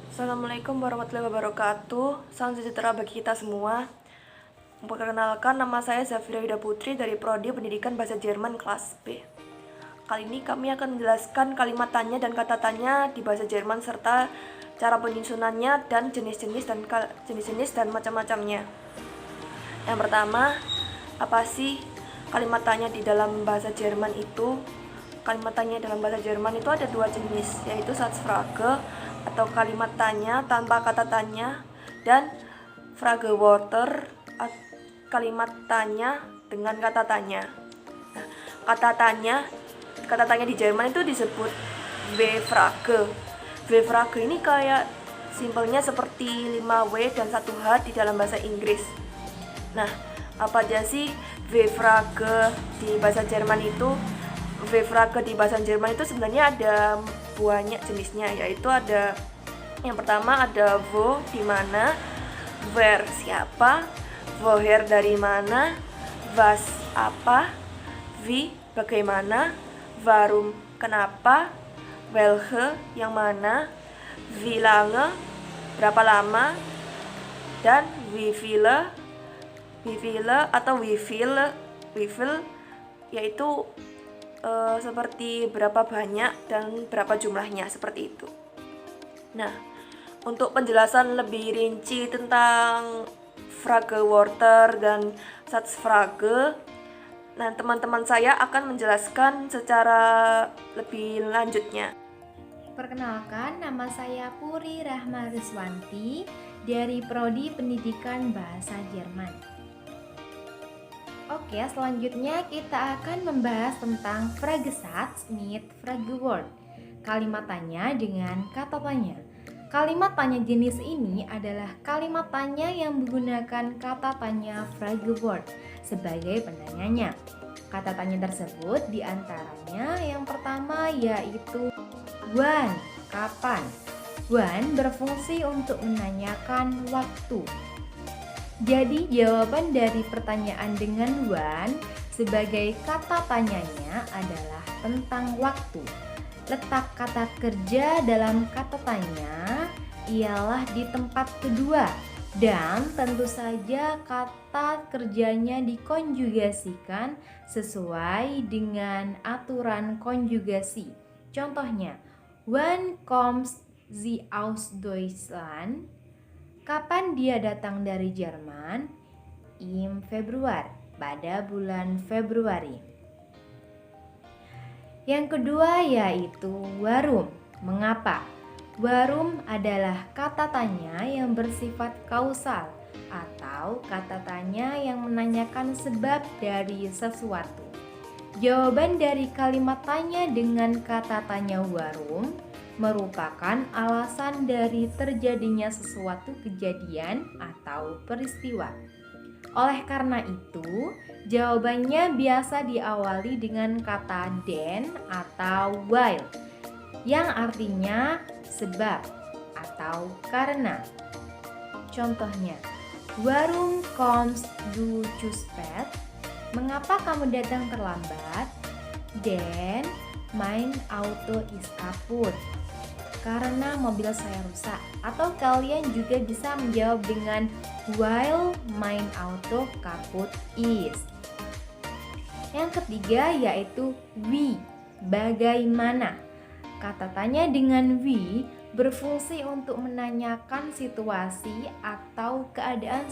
Assalamualaikum warahmatullahi wabarakatuh. Salam sejahtera bagi kita semua. Memperkenalkan, nama saya Zafira Yuda Putri dari Prodi Pendidikan Bahasa Jerman kelas B. Kali ini kami akan menjelaskan kalimat tanya dan kata tanya di bahasa Jerman serta cara penyusunannya dan jenis-jenis dan macam-macamnya. Yang pertama, apa sih kalimat tanya di dalam bahasa Jerman itu? Kalimat tanya dalam bahasa Jerman itu ada dua jenis, yaitu Satzfrage atau kalimat tanya tanpa kata tanya, dan Frageworte kalimat tanya dengan kata tanya. Nah, kata tanya di Jerman itu disebut W-Frage. W-Frage ini kayak simpelnya seperti 5W dan 1H di dalam bahasa Inggris. Nah, apa aja sih W-Frage di bahasa Jerman itu? W-Frage di bahasa Jerman itu sebenarnya ada banyak jenisnya, yaitu ada yang pertama ada wo di mana, where siapa, woher dari mana, was apa, wie bagaimana, warum kenapa, welche yang mana, wie lange berapa lama, dan wie viele atau wie viel yaitu seperti berapa banyak dan berapa jumlahnya, seperti itu. Nah, untuk penjelasan lebih rinci tentang Frageworte dan Satzfrage, nah teman-teman saya akan menjelaskan secara lebih lanjutnya. Perkenalkan, nama saya Puri Rahma Rizwanti dari Prodi Pendidikan Bahasa Jerman. Oke, selanjutnya kita akan membahas tentang Fragesatz mit Fragewort, kalimat tanya dengan kata tanya. Kalimat tanya jenis ini adalah kalimat tanya yang menggunakan kata tanya Fragewort sebagai penanyanya. Kata tanya tersebut diantaranya yang pertama yaitu wann, kapan. Wann berfungsi untuk menanyakan waktu. Jadi jawaban dari pertanyaan dengan wann sebagai kata tanyanya adalah tentang waktu. Letak kata kerja dalam kata tanya ialah di tempat kedua, dan tentu saja kata kerjanya dikonjugasikan sesuai dengan aturan konjugasi. Contohnya, wann kommt sie aus Deutschland? Kapan dia datang dari Jerman? Im Februar, pada bulan Februari. Yang kedua yaitu warum, mengapa. Warum adalah kata tanya yang bersifat kausal atau kata tanya yang menanyakan sebab dari sesuatu. Jawaban dari kalimat tanya dengan kata tanya warum merupakan alasan dari terjadinya sesuatu kejadian atau peristiwa. Oleh karena itu, jawabannya biasa diawali dengan kata den atau weil, yang artinya sebab atau karena. Contohnya, warum kommst du zu spät? Mengapa kamu datang terlambat? Den mein Auto ist kaputt. Karena mobil saya rusak. Atau kalian juga bisa menjawab dengan weil mein Auto kaputt ist. Yang ketiga yaitu wie, bagaimana. Kata tanya dengan wie berfungsi untuk menanyakan situasi atau keadaan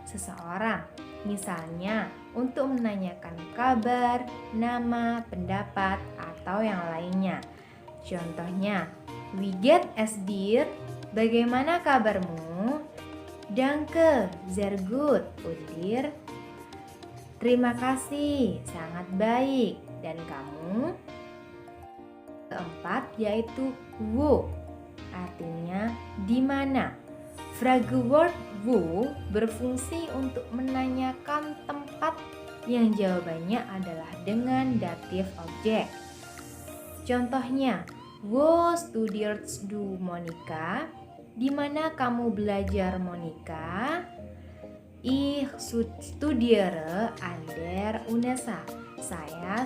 seseorang. Misalnya untuk menanyakan kabar, nama, pendapat, atau yang lainnya. Contohnya, wie geht es dir? Bagaimana kabarmu? Danke, sehr gut. Und dir? Terima kasih, sangat baik. Dan kamu? Keempat yaitu wo, artinya di mana. Fragewort wo berfungsi untuk menanyakan tempat yang jawabannya adalah dengan datif objek. Contohnya, wo studierst du Monika? Di mana kamu belajar Monika? Ich studiere an der UNESA. Saya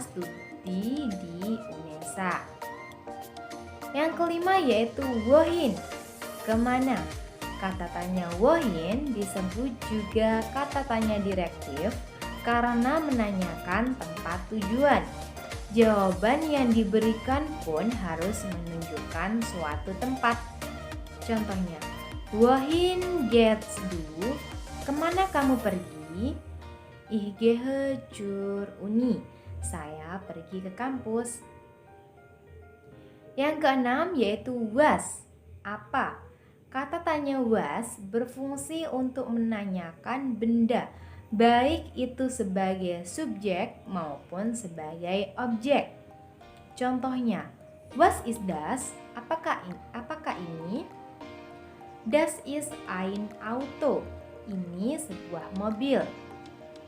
diikuti di UNESA. Yang kelima yaitu wohin, kemana? Kata tanya wohin disebut juga kata tanya direktif karena menanyakan tempat tujuan. Jawaban yang diberikan pun harus menunjukkan suatu tempat. Contohnya, wohin gehst du? Kemana kamu pergi? Ich gehe zur Uni. Saya pergi ke kampus. Yang keenam yaitu was, apa? Kata tanya was berfungsi untuk menanyakan benda, baik itu sebagai subjek maupun sebagai objek. Contohnya, was ist das? Apakah ini? Das ist ein Auto. Ini sebuah mobil.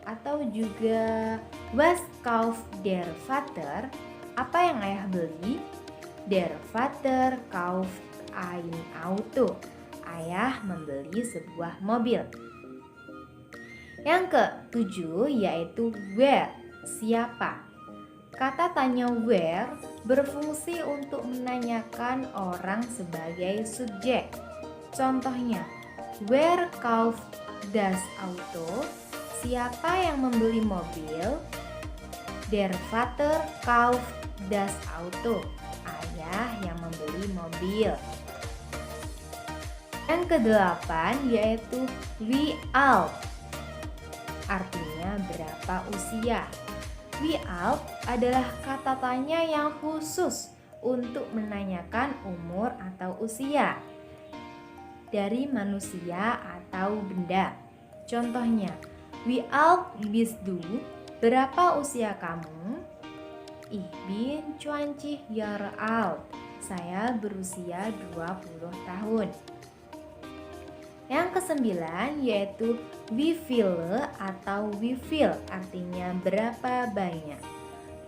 Atau juga was kauft der Vater? Apa yang ayah beli? Der Vater kauft ein Auto. Ayah membeli sebuah mobil. Yang ketujuh yaitu where, siapa. Kata tanya where berfungsi untuk menanyakan orang sebagai subjek. Contohnya, where kauft das Auto? Siapa yang membeli mobil? Der Vater kauft das Auto. Ayah yang membeli mobil. Yang kedelapan yaitu wie alt, artinya berapa usia. Wie alt adalah kata tanya yang khusus untuk menanyakan umur atau usia dari manusia atau benda. Contohnya, wie alt bist du? Berapa usia kamu? Ich bin 20 Jahre alt. Saya berusia 20 tahun. Yang kesembilan yaitu wie viele atau wie viel, artinya berapa banyak.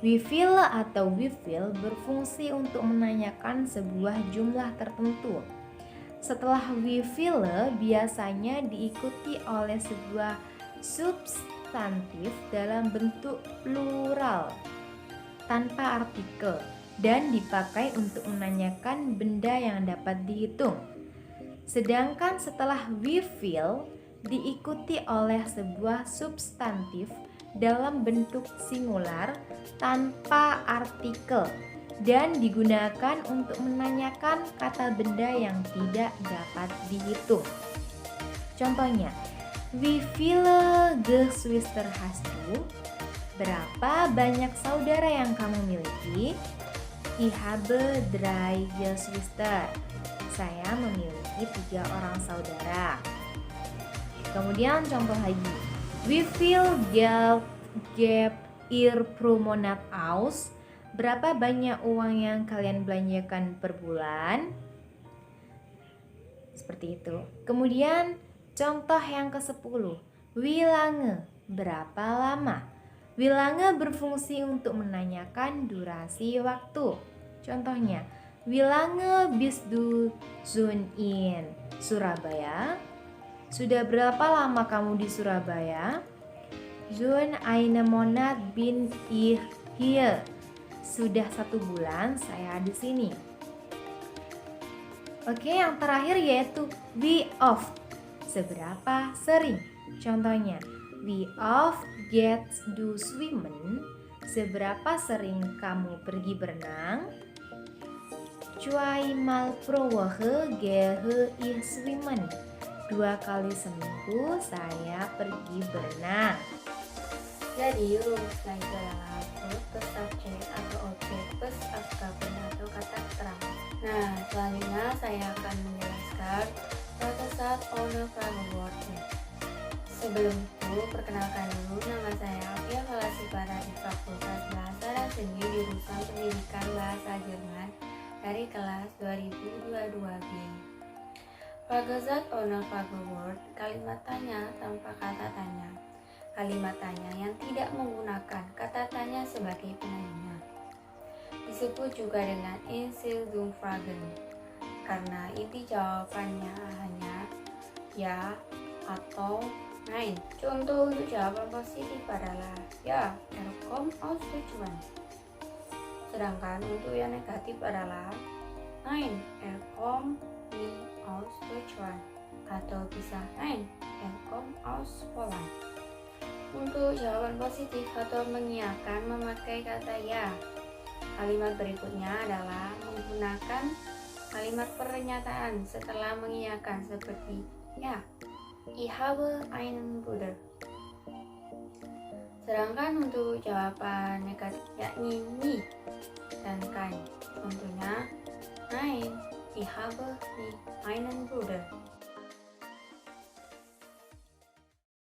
Wie viele atau wie viel berfungsi untuk menanyakan sebuah jumlah tertentu. Setelah wie viele biasanya diikuti oleh sebuah substantif dalam bentuk plural tanpa artikel dan dipakai untuk menanyakan benda yang dapat dihitung. Sedangkan setelah wie viel diikuti oleh sebuah substantif dalam bentuk singular tanpa artikel dan digunakan untuk menanyakan kata benda yang tidak dapat dihitung. Contohnya, wie viele Geschwister hast du? Berapa banyak saudara yang kamu miliki? Ich habe 3 Geschwister. Saya memiliki 3 orang saudara. Kemudian contoh lagi. Wie viel Geld gebt ihr pro Monat aus? Berapa banyak uang yang kalian belanjakan per bulan? Seperti itu. Kemudian contoh yang ke-10. Wie lange? Berapa lama? Wie lange berfungsi untuk menanyakan durasi waktu. Contohnya, wie lange bist du schon in Surabaya? Sudah berapa lama kamu di Surabaya? Schon einen Monat bin ich hier. Sudah 1 bulan saya di sini. Oke, yang terakhir yaitu wie oft. Seberapa sering? Contohnya, wie oft gehst du schwimmen? Seberapa sering kamu pergi berenang? Zweimal pro Woche gehe ich schwimmen. 2 kali seminggu saya pergi berenang. Jadi rumusnya itu adalah verb plus subjek atau objek plus adverb atau kata keterangan. Nah, selanjutnya saya akan menjelaskan Pratersat Owner Framework-nya. Sebelum itu, perkenalkan dulu, nama saya Afia Falasipara di Fakultas Bahasa dan Seni jurusan Pendidikan Bahasa Jerman dari kelas 2022B. Pratersat Owner Framework, kalimat tanya tanpa kata tanya. Kalimat tanya yang tidak menggunakan kata tanya sebagai penanya. Disebut juga dengan Einzelzugfragen karena inti jawabannya hanya ya atau nein. Contoh untuk jawaban positif adalah ya, er kommt aus Deutschland. Sedangkan untuk yang negatif adalah Nein, kommt nie aus Deutschland atau bisa Nein, kommt aus Poland. Untuk jawaban positif atau mengiyakan memakai kata ya. Kalimat berikutnya adalah menggunakan kalimat pernyataan setelah mengiyakan seperti ya, ich habe einen Bruder. Sedangkan untuk jawaban negatif yakni nie dan kein, contohnya Nein, ich habe nie einen Bruder.